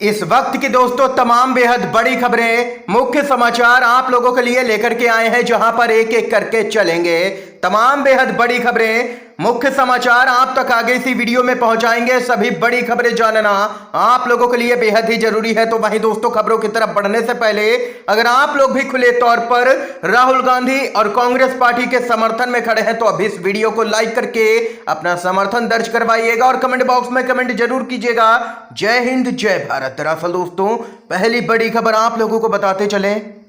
इस वक्त की दोस्तों तमाम बेहद बड़ी खबरें, मुख्य समाचार आप लोगों के लिए लेकर के आए हैं, जहां पर एक एक करके चलेंगे। तमाम बेहद बड़ी खबरें, मुख्य समाचार आप तक आगे इसी वीडियो में पहुंचाएंगे। सभी बड़ी खबरें जानना आप लोगों के लिए बेहद ही जरूरी है। तो वहीं दोस्तों, खबरों की तरफ बढ़ने से पहले अगर आप लोग भी खुले तौर पर राहुल गांधी और कांग्रेस पार्टी के समर्थन में खड़े हैं तो अभी इस वीडियो को लाइक करके अपना समर्थन दर्ज करवाइएगा और कमेंट बॉक्स में कमेंट जरूर कीजिएगा, जय हिंद जय भारत। दरअसल दोस्तों, पहली बड़ी खबर आप लोगों को बताते चलें।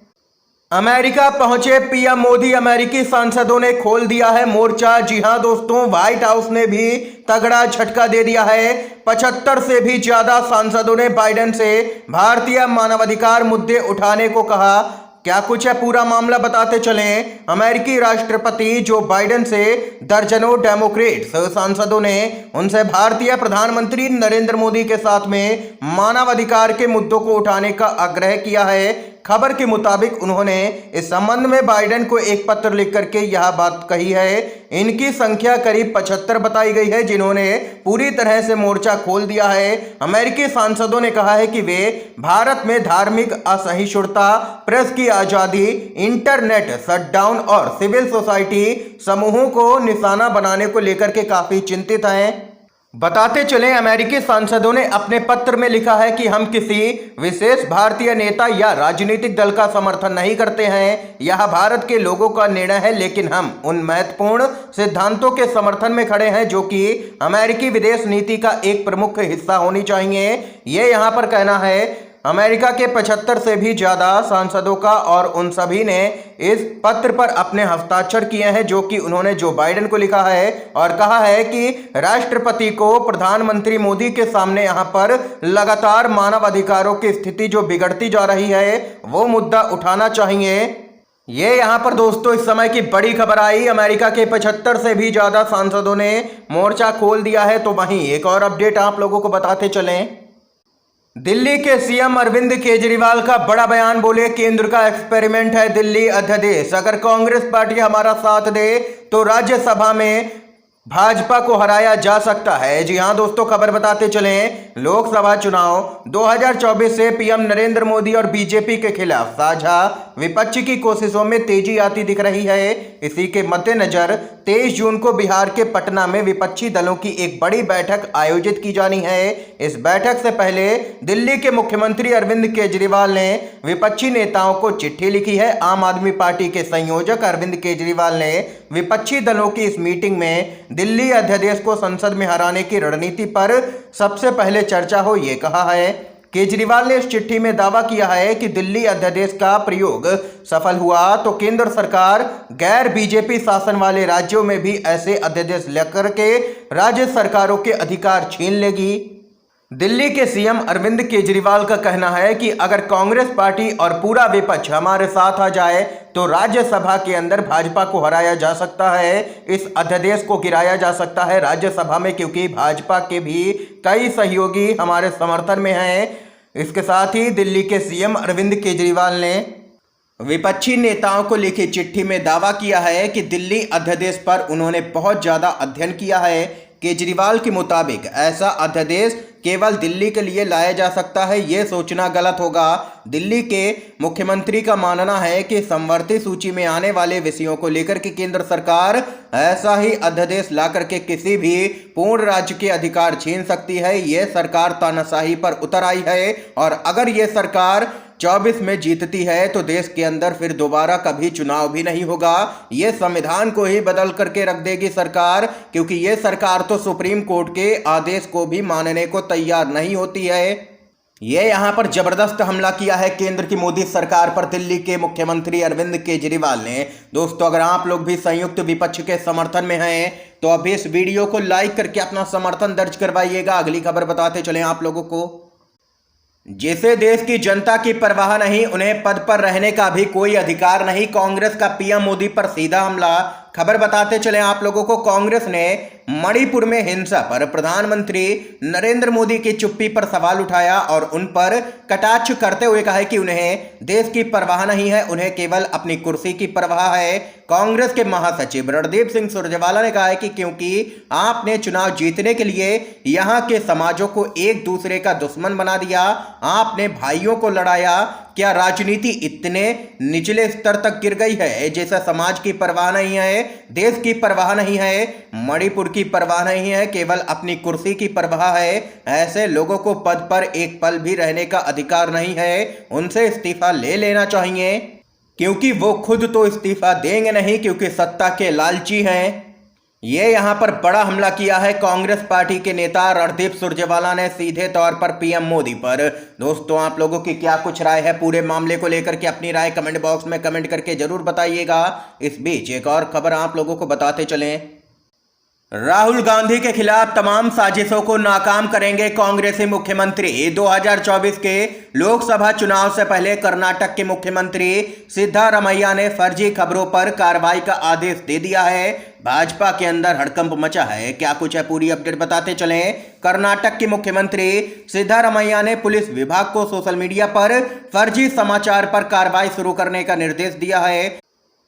अमेरिका पहुंचे पीएम मोदी, अमेरिकी सांसदों ने खोल दिया है मोर्चा। जी हां दोस्तों, व्हाइट हाउस ने भी तगड़ा झटका दे दिया है। 75 से भी ज्यादा सांसदों ने बाइडेन से भारतीय मानवाधिकार मुद्दे उठाने को कहा। क्या कुछ है पूरा मामला बताते चलें। अमेरिकी राष्ट्रपति जो बाइडेन से दर्जनों डेमोक्रेट्स सांसदों ने उनसे भारतीय प्रधानमंत्री नरेंद्र मोदी के साथ में मानवाधिकार के मुद्दों को उठाने का आग्रह किया है। खबर के मुताबिक उन्होंने इस संबंध में बाइडेन को एक पत्र लिख करके यह बात कही है। इनकी संख्या करीब 75 बताई गई है, जिन्होंने पूरी तरह से मोर्चा खोल दिया है। अमेरिकी सांसदों ने कहा है कि वे भारत में धार्मिक असहिष्णुता, प्रेस की आजादी, इंटरनेट शटडाउन और सिविल सोसाइटी समूहों को निशाना बनाने को लेकर के काफी चिंतित हैं। बताते चलें, अमेरिकी सांसदों ने अपने पत्र में लिखा है कि हम किसी विशेष भारतीय नेता या राजनीतिक दल का समर्थन नहीं करते हैं। यह भारत के लोगों का निर्णय है, लेकिन हम उन महत्वपूर्ण सिद्धांतों के समर्थन में खड़े हैं जो कि अमेरिकी विदेश नीति का एक प्रमुख हिस्सा होनी चाहिए। ये यहाँ पर कहना है अमेरिका के 75 से भी ज्यादा सांसदों का, और उन सभी ने इस पत्र पर अपने हस्ताक्षर किए हैं, जो कि उन्होंने जो बाइडेन को लिखा है और कहा है कि राष्ट्रपति को प्रधानमंत्री मोदी के सामने यहां पर लगातार मानव अधिकारों की स्थिति जो बिगड़ती जा रही है वो मुद्दा उठाना चाहिए। ये यहां पर दोस्तों इस समय की बड़ी खबर आई। अमेरिका के 75 से भी ज्यादा सांसदों ने मोर्चा खोल दिया है। तो वहीं एक और अपडेट आप लोगों को बताते चलें। दिल्ली के सीएम अरविंद केजरीवाल का बड़ा बयान, बोले केंद्र का एक्सपेरिमेंट है दिल्ली अध्यादेश। अगर कांग्रेस पार्टी हमारा साथ दे तो राज्यसभा में भाजपा को हराया जा सकता है। जी हां दोस्तों, खबर बताते चलें। लोकसभा चुनाव 2024 से पीएम नरेंद्र मोदी और बीजेपी के खिलाफ साझा विपक्ष की कोशिशों में तेजी आती दिख रही है। इसी के मद्देनजर 23 जून को बिहार के पटना में विपक्षी दलों की एक बड़ी बैठक आयोजित की जानी है। इस बैठक से पहले दिल्ली के मुख्यमंत्री अरविंद केजरीवाल ने विपक्षी नेताओं को चिट्ठी लिखी है। आम आदमी पार्टी के संयोजक अरविंद केजरीवाल ने विपक्षी दलों की इस मीटिंग में दिल्ली अध्यादेश को संसद में हराने की रणनीति पर सबसे पहले चर्चा हो, ये कहा है। केजरीवाल ने इस चिट्ठी में दावा किया है कि दिल्ली अध्यादेश का प्रयोग सफल हुआ तो केंद्र सरकार गैर बीजेपी शासन वाले राज्यों में भी ऐसे अध्यादेश लेकर के राज्य सरकारों के अधिकार छीन लेगी। दिल्ली के सीएम अरविंद केजरीवाल का कहना है कि अगर कांग्रेस पार्टी और पूरा विपक्ष हमारे साथ आ जाए तो राज्यसभा के अंदर भाजपा को हराया जा सकता है, इस अध्यादेश को गिराया जा सकता है राज्यसभा में, क्योंकि भाजपा के भी कई सहयोगी हमारे समर्थन में हैं। इसके साथ ही दिल्ली के सीएम अरविंद केजरीवाल ने विपक्षी नेताओं को लिखी चिट्ठी में दावा किया है कि दिल्ली अध्यादेश पर उन्होंने बहुत ज़्यादा अध्ययन किया है। केजरीवाल के मुताबिक ऐसा अध्यादेश केवल दिल्ली के लिए लाया जा सकता है, ये सोचना गलत होगा। दिल्ली के मुख्यमंत्री का मानना है कि संवर्ती सूची में आने वाले विषयों को लेकर के केंद्र सरकार ऐसा ही अध्यादेश ला करके किसी भी पूर्ण राज्य के अधिकार छीन सकती है। ये सरकार तानाशाही पर उतर आई है और अगर ये सरकार 24 में जीतती है तो देश के अंदर फिर दोबारा कभी चुनाव भी नहीं होगा। ये संविधान को ही बदल करके रख देगी सरकार, क्योंकि ये सरकार तो सुप्रीम कोर्ट के आदेश को भी मानने को तैयार नहीं होती है। ये यहाँ पर जबरदस्त हमला किया है केंद्र की मोदी सरकार पर दिल्ली के मुख्यमंत्री अरविंद केजरीवाल ने। दोस्तों, अगर आप लोग भी संयुक्त विपक्ष के समर्थन में हैं तो अभी इस वीडियो को लाइक करके अपना समर्थन दर्ज करवाइएगा। अगली खबर बताते चलें आप लोगों को। जिसे देश की जनता की परवाह नहीं, उन्हें पद पर रहने का भी कोई अधिकार नहीं, कांग्रेस का पीएम मोदी पर सीधा हमला। खबर बताते चले आप लोगों को। कांग्रेस ने मणिपुर में हिंसा पर प्रधानमंत्री नरेंद्र मोदी की चुप्पी पर सवाल उठाया और उन पर कटाक्ष करते हुए कहा कि उन्हें देश की परवाह नहीं है, उन्हें केवल अपनी कुर्सी की परवाह है। कांग्रेस के महासचिव रणदीप सिंह सुरजेवाला ने कहा है कि क्योंकि आपने चुनाव जीतने के लिए यहां के समाजों को एक दूसरे का दुश्मन बना दिया, आपने भाइयों को लड़ाया, क्या राजनीति इतने निचले स्तर तक गिर गई है जैसे समाज की परवाह नहीं है, देश की परवाह नहीं है, मणिपुर की परवाह नहीं है, केवल अपनी कुर्सी की परवाह है। ऐसे लोगों को पद पर एक पल भी रहने का अधिकार नहीं है, उनसे इस्तीफा ले लेना चाहिए, क्योंकि वो खुद तो इस्तीफा देंगे नहीं क्योंकि सत्ता के लालची हैं। ये यहां पर बड़ा हमला किया है कांग्रेस पार्टी के नेता रणदीप सुरजेवाला ने सीधे तौर पर पीएम मोदी पर। दोस्तों, आप लोगों की क्या कुछ राय है पूरे मामले को लेकर के? अपनी राय कमेंट बॉक्स में कमेंट करके जरूर बताइएगा। इस बीच एक और खबर आप लोगों को बताते चलें। राहुल गांधी के खिलाफ तमाम साजिशों को नाकाम करेंगे कांग्रेसी मुख्यमंत्री। 2024 के लोकसभा चुनाव से पहले कर्नाटक के मुख्यमंत्री सिद्धारमैया ने फर्जी खबरों पर कार्रवाई का आदेश दे दिया है। भाजपा के अंदर हड़कंप मचा है। क्या कुछ है पूरी अपडेट बताते चलें। कर्नाटक के मुख्यमंत्री सिद्धारमैया ने पुलिस विभाग को सोशल मीडिया पर फर्जी समाचार पर कार्रवाई शुरू करने का निर्देश दिया है।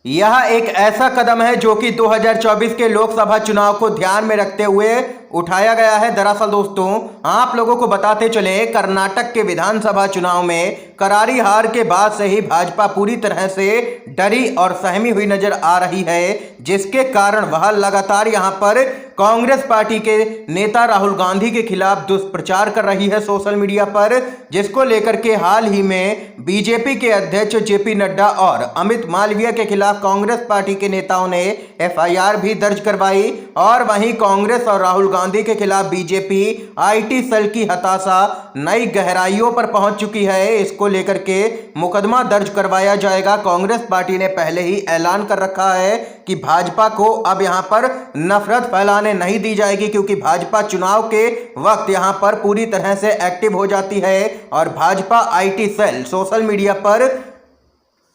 यह एक ऐसा कदम है जो कि 2024 के लोकसभा चुनाव को ध्यान में रखते हुए उठाया गया है। दरअसल दोस्तों, आप लोगों को बताते चले, कर्नाटक के विधानसभा चुनाव में करारी हार के बाद से ही भाजपा पूरी तरह से डरी और सहमी हुई नजर आ रही है, जिसके कारण वह लगातार यहां पर कांग्रेस पार्टी के नेता राहुल गांधी के खिलाफ दुष्प्रचार कर रही है सोशल मीडिया पर, जिसको लेकर के हाल ही में बीजेपी के अध्यक्ष जेपी नड्डा और अमित मालवीय के खिलाफ कांग्रेस पार्टी के नेताओं ने एफआईआर भी दर्ज करवाई। और वहीं कांग्रेस और राहुल गांधी के खिलाफ बीजेपी आईटी सेल की हताशा नई गहराइयों पर पहुंच चुकी है। इसको लेकर के मुकदमा दर्ज करवाया जाएगा। कांग्रेस पार्टी ने पहले ही ऐलान कर रखा है कि भाजपा को अब यहां पर नफरत फैलाने नहीं दी जाएगी, क्योंकि भाजपा चुनाव के वक्त यहां पर पूरी तरह से एक्टिव हो जाती है और Bhajpa IT cell social media पर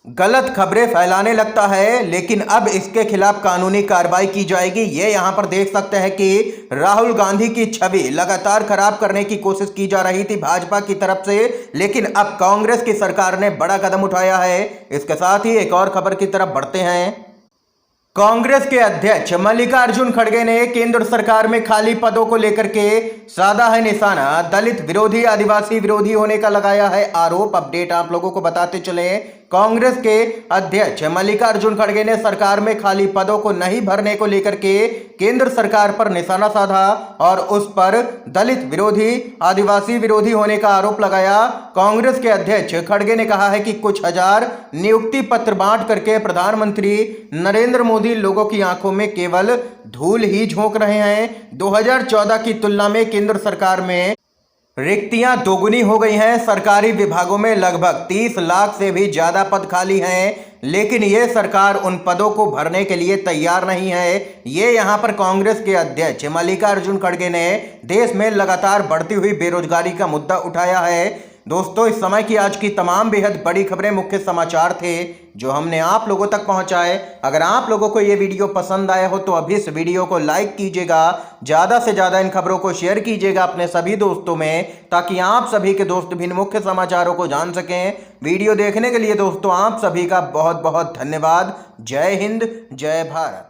गलत खबरें फैलाने लगता है। लेकिन अब इसके खिलाफ कानूनी कार्रवाई की जाएगी। ये यहां पर देख सकते हैं कि राहुल गांधी की छवि लगातार खराब करने की कोशिश की जा रही थी भाजपा की तरफ से, लेकिन अब कांग्रेस की सरकार ने बड़ा कदम उठाया है। इसके साथ ही एक और खबर की तरफ बढ़ते हैं। कांग्रेस के अध्यक्ष मल्लिकार्जुन खड़गे ने केंद्र सरकार में खाली पदों को लेकर के साधा है निशाना। दलित विरोधी, आदिवासी विरोधी होने का लगाया है आरोप। अपडेट आप लोगों को बताते चले। कांग्रेस के अध्यक्ष मल्लिकार्जुन खड़गे ने सरकार में खाली पदों को नहीं भरने को लेकर के केंद्र सरकार पर निशाना साधा और उस पर दलित विरोधी, आदिवासी विरोधी होने का आरोप लगाया। कांग्रेस के अध्यक्ष खड़गे ने कहा है कि कुछ हजार नियुक्ति पत्र बांट करके प्रधानमंत्री नरेंद्र मोदी लोगों की आंखों में केवल धूल ही झोंक रहे हैं। 2014 की तुलना में केंद्र सरकार में रिक्तियां दोगुनी हो गई हैं। सरकारी विभागों में लगभग 30 लाख से भी ज्यादा पद खाली हैं, लेकिन ये सरकार उन पदों को भरने के लिए तैयार नहीं है। ये यहां पर कांग्रेस के अध्यक्ष मल्लिकार्जुन खड़गे ने देश में लगातार बढ़ती हुई बेरोजगारी का मुद्दा उठाया है। दोस्तों, इस समय की आज की तमाम बेहद बड़ी खबरें, मुख्य समाचार थे जो हमने आप लोगों तक पहुंचाए। अगर आप लोगों को ये वीडियो पसंद आया हो तो अभी इस वीडियो को लाइक कीजिएगा, ज़्यादा से ज़्यादा इन खबरों को शेयर कीजिएगा अपने सभी दोस्तों में, ताकि आप सभी के दोस्त भी इन मुख्य समाचारों को जान सकें। वीडियो देखने के लिए दोस्तों आप सभी का बहुत बहुत धन्यवाद। जय हिंद, जय भारत।